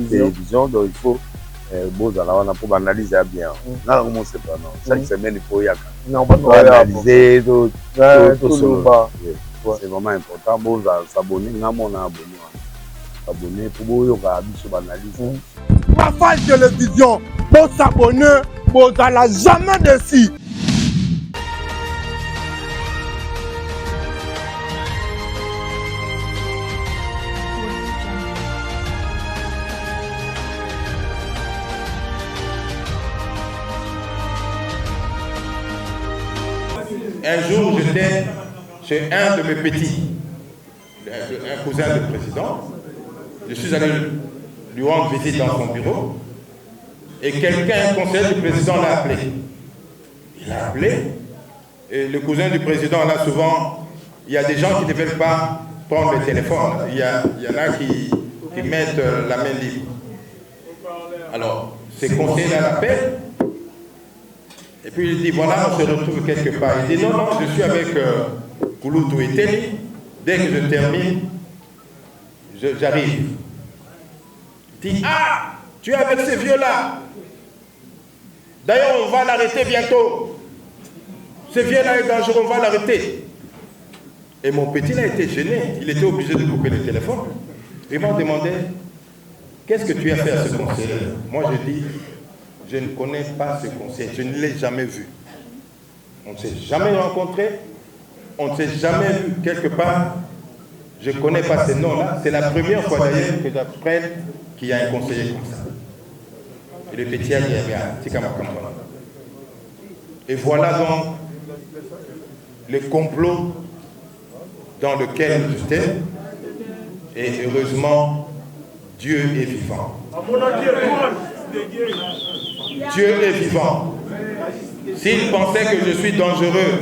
télévision, donc il faut pour analyser bien. Chaque semaine, il faut y analyser, c'est vraiment important. Bon, s'abonner, s'abonner pour analyser. Rafale Télévision, pour s'abonner, pour n'allez jamais déçu. Un jour, j'étais chez un de mes petits, un cousin du président. Je suis allé lui rendre visite dans son bureau et un conseiller du président l'a appelé. Il l'a appelé et le cousin du président, là souvent, il y a des gens qui ne veulent pas prendre le téléphone. Il y en a qui mettent la main libre. Alors, ces conseillers l'appellent. Et puis il dit, voilà, on se retrouve quelque part. Il dit, non, je suis avec Kouloutou et Teli. Dès que je termine, j'arrive. Il dit, ah, tu es avec ces vieux-là. D'ailleurs, on va l'arrêter bientôt. Ce vieux-là est dangereux, on va l'arrêter. Et mon petit a été gêné. Il était obligé de couper le téléphone. Il m'a demandé, qu'est-ce que tu as fait à ce conseiller? Moi, j'ai dit, je ne connais pas ce conseiller, je ne l'ai jamais vu. On ne s'est jamais rencontré, on ne s'est jamais vu quelque part. Je ne connais pas ces noms-là. C'est la première fois d'ailleurs que j'apprends qu'il y a un conseiller comme ça. Et le petit a dit, et voilà donc le complot dans lequel j'étais. Et heureusement, Dieu est vivant. Dieu est vivant. S'ils pensaient que je suis dangereux,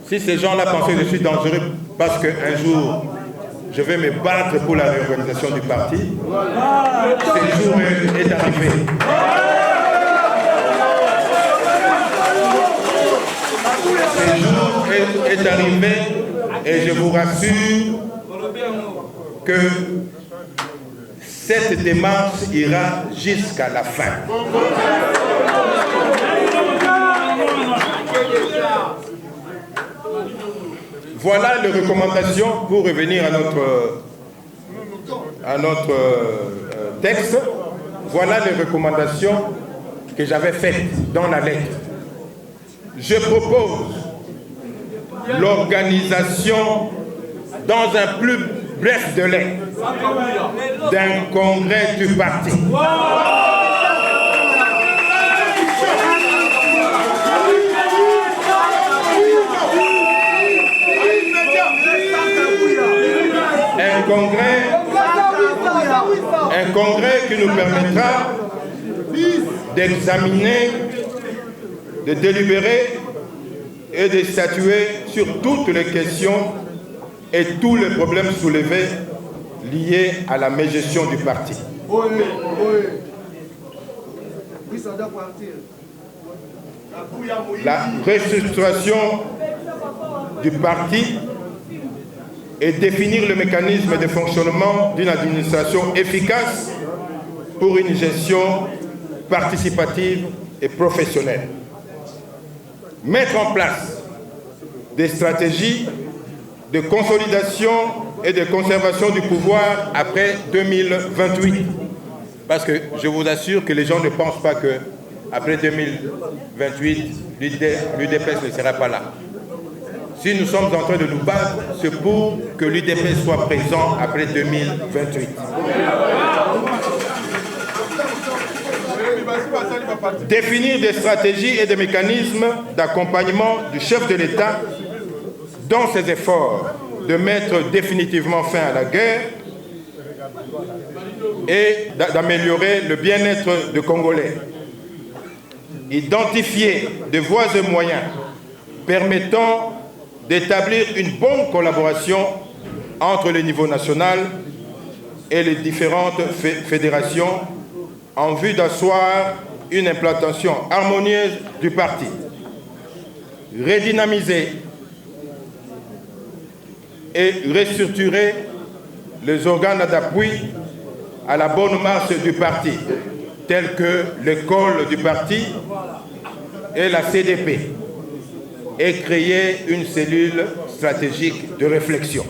si ces gens-là pensaient que je suis dangereux parce qu'un jour, je vais me battre pour la réorganisation du parti, ce jour est arrivé. Ce jour est arrivé et je vous rassure que cette démarche ira jusqu'à la fin. Voilà les recommandations pour revenir à notre texte. Voilà les recommandations que j'avais faites dans la lettre. Je propose l'organisation dans un plus bref délai d'un congrès du parti. Un congrès qui nous permettra d'examiner, de délibérer et de statuer sur toutes les questions et tous les problèmes soulevés liés à la mégestion du parti. La restructuration du parti et définir le mécanisme de fonctionnement d'une administration efficace pour une gestion participative et professionnelle. Mettre en place des stratégies de consolidation et de conservation du pouvoir après 2028. Parce que je vous assure que les gens ne pensent pas qu'après 2028, l'UDPS ne sera pas là. Si nous sommes en train de nous battre, c'est pour que l'UDPS soit présent après 2028. Définir des stratégies et des mécanismes d'accompagnement du chef de l'État dans ses efforts de mettre définitivement fin à la guerre et d'améliorer le bien-être des Congolais. Identifier des voies et moyens permettant d'établir une bonne collaboration entre le niveau national et les différentes fédérations en vue d'asseoir une implantation harmonieuse du parti. Redynamiser et restructurer les organes d'appui à la bonne marche du parti, telles que l'école du parti et la CDP, et créer une cellule stratégique de réflexion.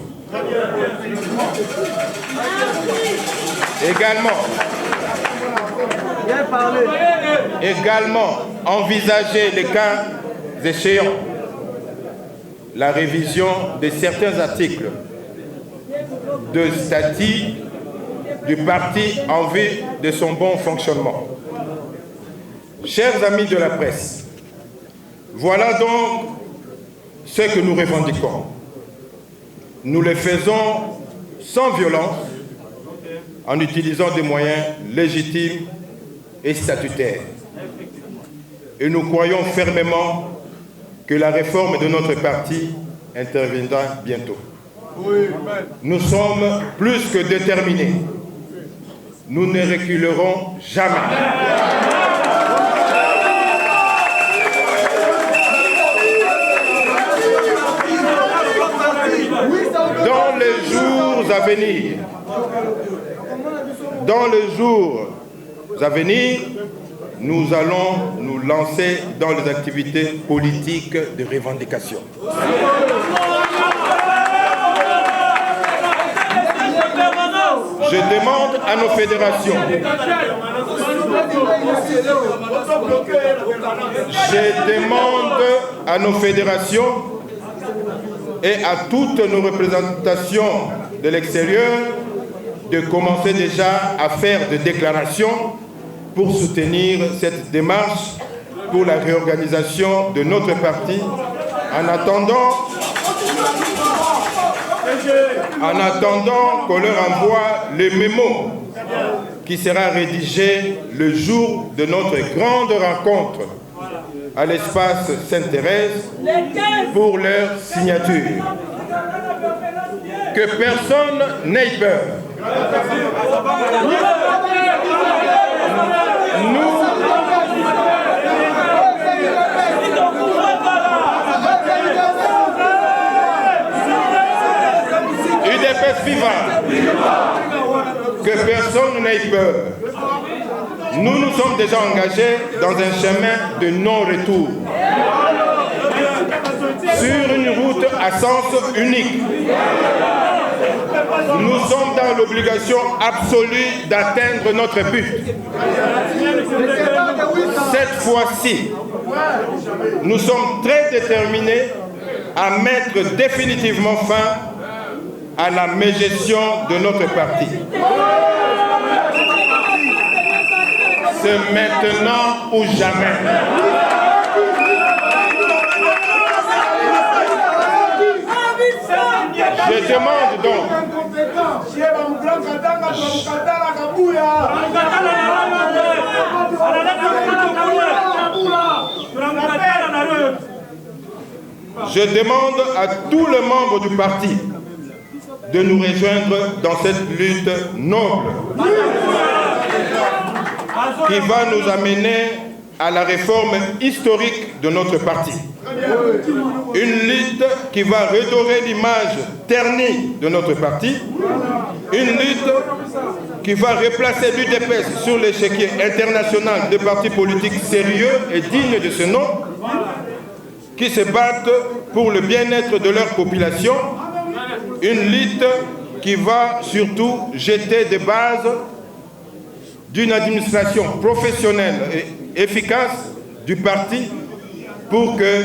Également, envisager les cas échéants, la révision de certains articles de statut du parti en vue de son bon fonctionnement. Chers amis de la presse, voilà donc ce que nous revendiquons. Nous le faisons sans violence, en utilisant des moyens légitimes et statutaires. Et nous croyons fermement que la réforme de notre parti interviendra bientôt. Nous sommes plus que déterminés. Nous ne reculerons jamais. Dans les jours à venir, nous allons nous lancer dans les activités politiques de revendication. Je demande à nos fédérations, et à toutes nos représentations de l'extérieur de commencer déjà à faire des déclarations pour soutenir cette démarche pour la réorganisation de notre parti en attendant qu'on leur envoie le mémo qui sera rédigé le jour de notre grande rencontre à l'espace Sainte-Thérèse pour leur signature. Que personne n'ait peur. UDPS viva. Que personne n'ait peur. Nous nous sommes déjà engagés dans un chemin de non-retour, sur une route à sens unique. Nous sommes dans l'obligation absolue d'atteindre notre but. Cette fois-ci, nous sommes très déterminés à mettre définitivement fin à la mégestion de notre parti. C'est maintenant ou jamais. Je demande donc à tous les membres du parti de nous rejoindre dans cette lutte noble qui va nous amener à la réforme historique de notre parti. Une lutte qui va redorer l'image ternie de notre parti. Une lutte qui va replacer l'UDPS sur l'échiquier international des partis politiques sérieux et dignes de ce nom, qui se battent pour le bien-être de leur population. Une lutte qui va surtout jeter des bases d'une administration professionnelle et efficace du parti pour que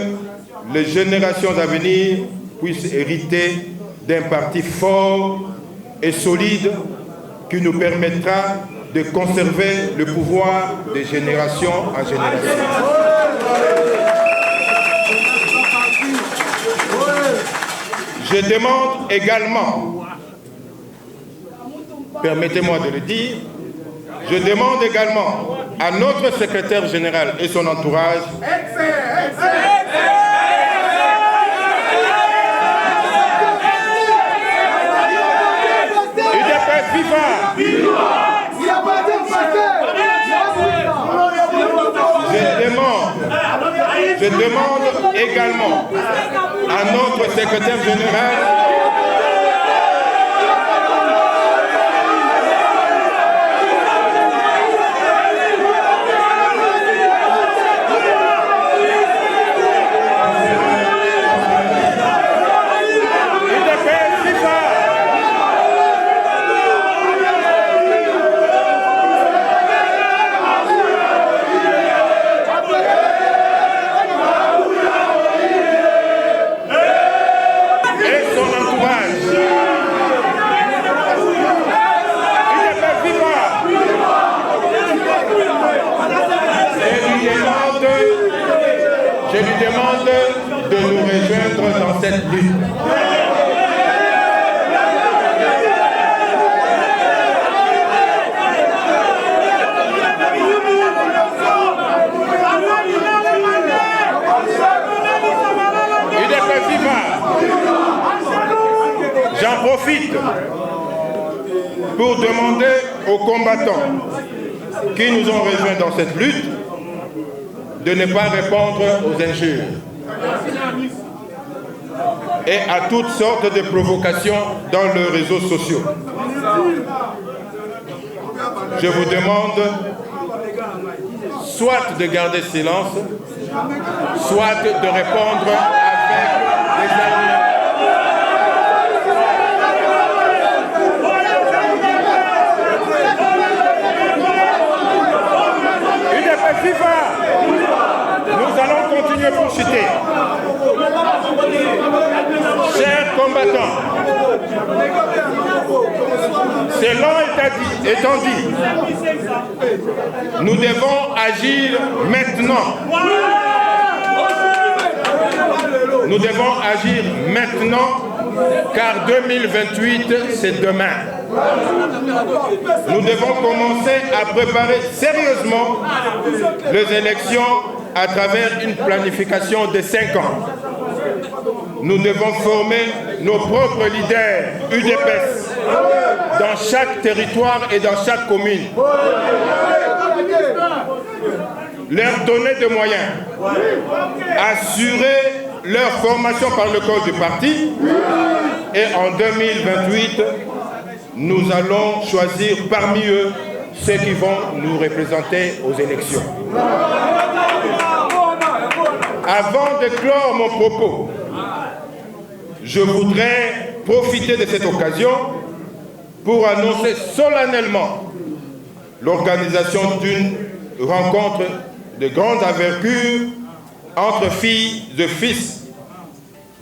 les générations à venir puissent hériter d'un parti fort et solide qui nous permettra de conserver le pouvoir de génération en génération. Je demande également, permettez-moi de le dire, je demande également à notre secrétaire général et son entourage UDPS viva. Je demande également à notre secrétaire général cette lutte. J'en profite pour demander aux combattants qui nous ont rejoints dans cette lutte de ne pas répondre aux injures et à toutes sortes de provocations dans les réseaux sociaux. Je vous demande soit de garder silence, soit de répondre avec des arguments. Nous allons continuer pour chuter. Chers combattants, cela étant dit, nous devons agir maintenant. Nous devons agir maintenant, car 2028, c'est demain. Nous devons commencer à préparer sérieusement les élections à travers une planification de 5 ans. Nous devons former nos propres leaders UDPS dans chaque territoire et dans chaque commune. Leur donner des moyens, assurer leur formation par le code du parti, et en 2028, nous allons choisir parmi eux ceux qui vont nous représenter aux élections. Avant de clore mon propos, je voudrais profiter de cette occasion pour annoncer solennellement l'organisation d'une rencontre de grande envergure entre filles et fils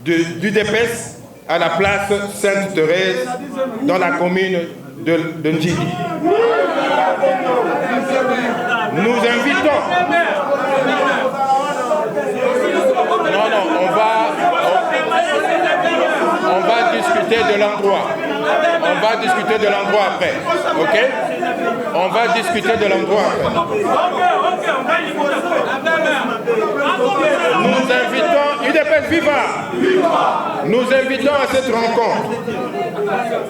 d'UDPS à la place Sainte-Thérèse dans la commune de Ndjili. Nous invitons... On va discuter de l'endroit. On va discuter de l'endroit après. Ok? On va discuter de l'endroit après. Nous invitons, UDPS Viva! Nous invitons à cette rencontre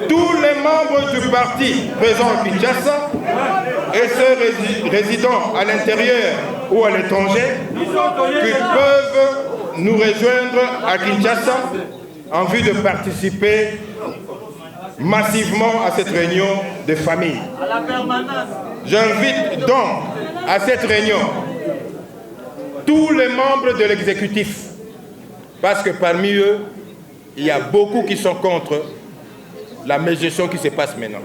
tous les membres du parti présents à Kinshasa et ceux résidant à l'intérieur ou à l'étranger qui peuvent nous rejoindre à Kinshasa en vue de participer massivement à cette réunion de famille. J'invite donc à cette réunion tous les membres de l'exécutif, parce que parmi eux, il y a beaucoup qui sont contre la mégestion qui se passe maintenant.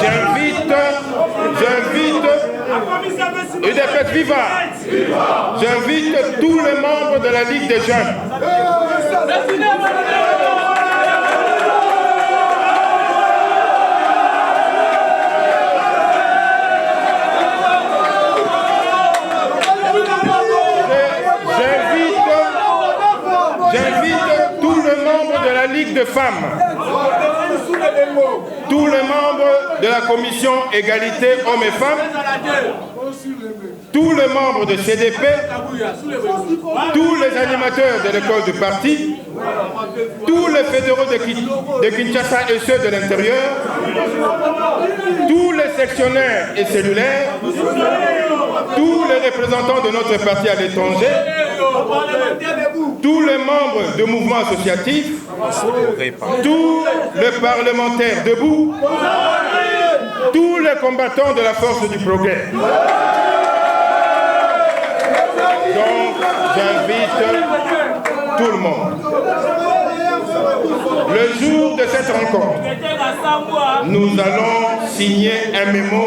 J'invite UDPS Viva. J'invite tous les membres de la Ligue des jeunes. J'invite tous les membres de la Ligue de femmes, tous les membres de la commission égalité hommes et femmes, tous les membres de CDP, tous les animateurs de l'école du parti, tous les fédéraux de Kinshasa et ceux de l'intérieur, tous les sectionnaires et cellulaires, tous les représentants de notre parti à l'étranger, tous les membres de mouvements associatifs, tous les parlementaires debout, tous les combattants de la force du progrès. Donc, j'invite tout le monde. Le jour de cette rencontre, nous allons signer un mémo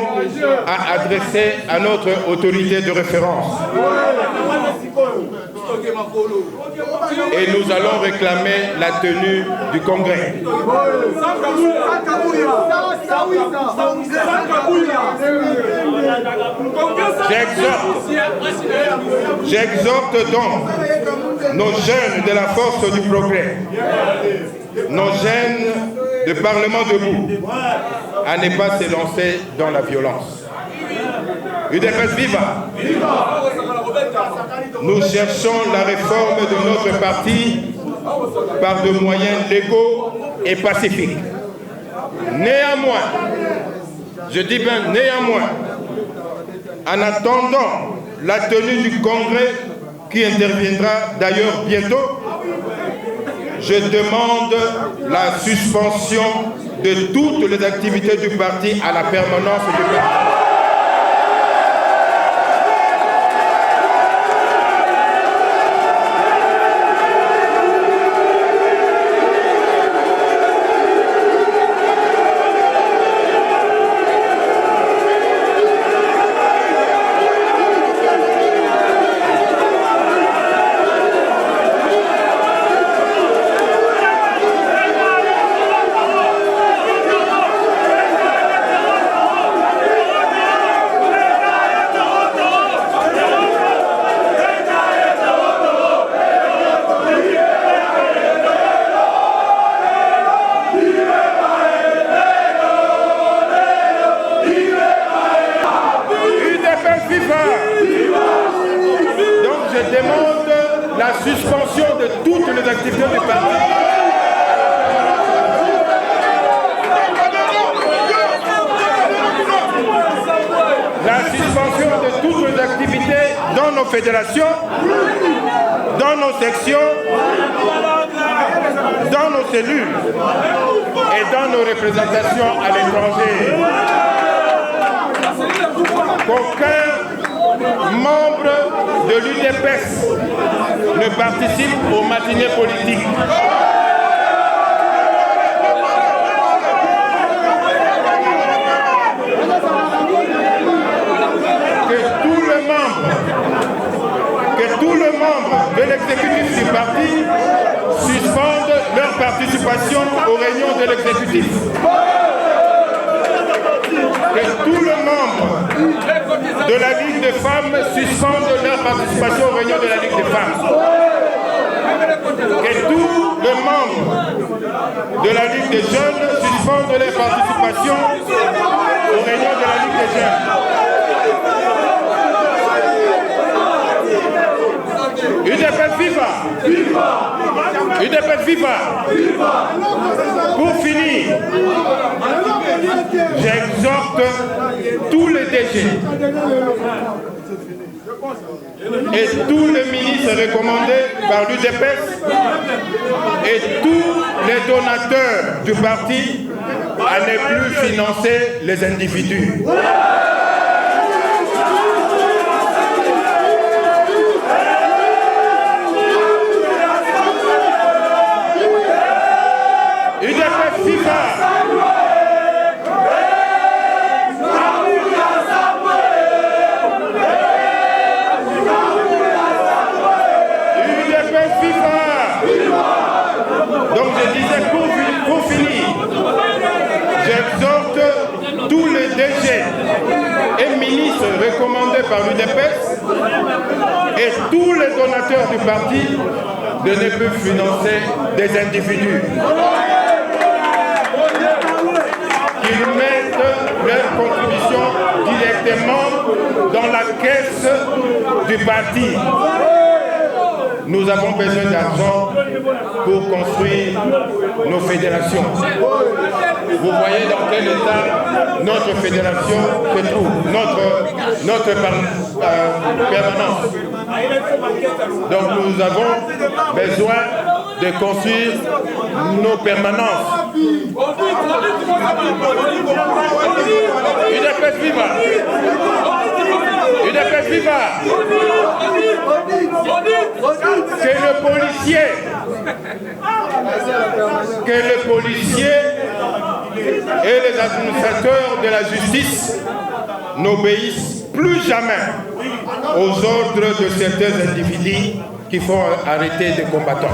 à adresser à notre autorité de référence. et nous allons réclamer la tenue du congrès. J'exhorte donc nos jeunes de la force du progrès, nos jeunes de Parlement debout, à ne pas se lancer dans la violence. UDPS viva! Nous cherchons la réforme de notre parti par de moyens légaux et pacifiques. Néanmoins, je dis bien néanmoins, en attendant la tenue du congrès qui interviendra d'ailleurs bientôt, je demande la suspension de toutes les activités du parti à la permanence du parti. Suspension de toutes les activités du parti. La suspension de toutes les activités dans nos fédérations, dans nos sections, dans nos cellules et dans nos représentations à l'étranger. Qu'aucun membre de l'UDPS ne participe aux matinées politiques. Que tous les membres de l'exécutif du parti suspendent leur participation aux réunions de l'exécutif. Que tous les membres de la Ligue des femmes suspendent leur participation aux réunions de la Ligue des femmes. Que tous les membres de la Ligue des jeunes suspendent leur participation aux réunions de la Ligue des jeunes. UDPS viva! UDPS viva! Pour finir, j'exhorte tous les DG et tous les ministres recommandés par l'UDPS et tous les donateurs du parti à ne plus financer les individus. UDPS viva! Donc je disais pour finir, j'exhorte tous les DG et ministres recommandés par l'UDPS et tous les donateurs du parti de ne plus financer des individus. Qu'ils mettent leur contribution directement dans la caisse du parti. Nous avons besoin d'argent pour construire nos fédérations. Vous voyez dans quel état notre fédération se trouve, notre permanence. Donc nous avons besoin de construire nos permanences. UDPS viva! UDPS viva! Que le policier et les administrateurs de la justice n'obéissent plus jamais aux ordres de certains individus qui font arrêter des combattants.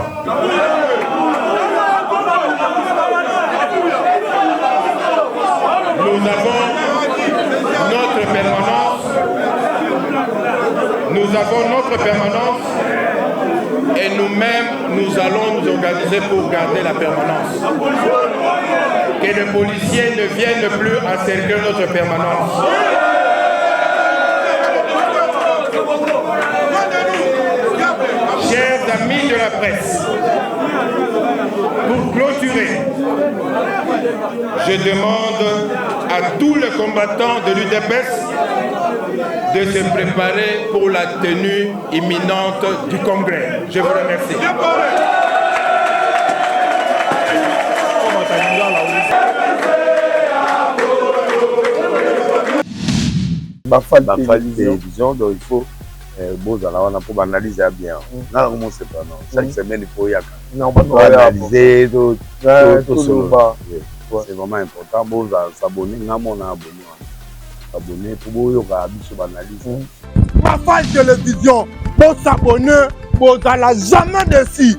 Nous avons notre permanence et nous-mêmes, nous allons nous organiser pour garder la permanence. Que les policiers ne viennent plus encercler notre permanence. Chers amis de la presse, pour clôturer, je demande à tous les combattants de l'UDPS de se préparer pour la tenue imminente du Congrès. Je vous remercie. Bafali télévision, donc il faut pour analyser bien. Chaque semaine, il faut y analyser, c'est vraiment important. S'abonner, abonner pour analyser. Bafali télévision, pour s'abonner, pour jamais décis.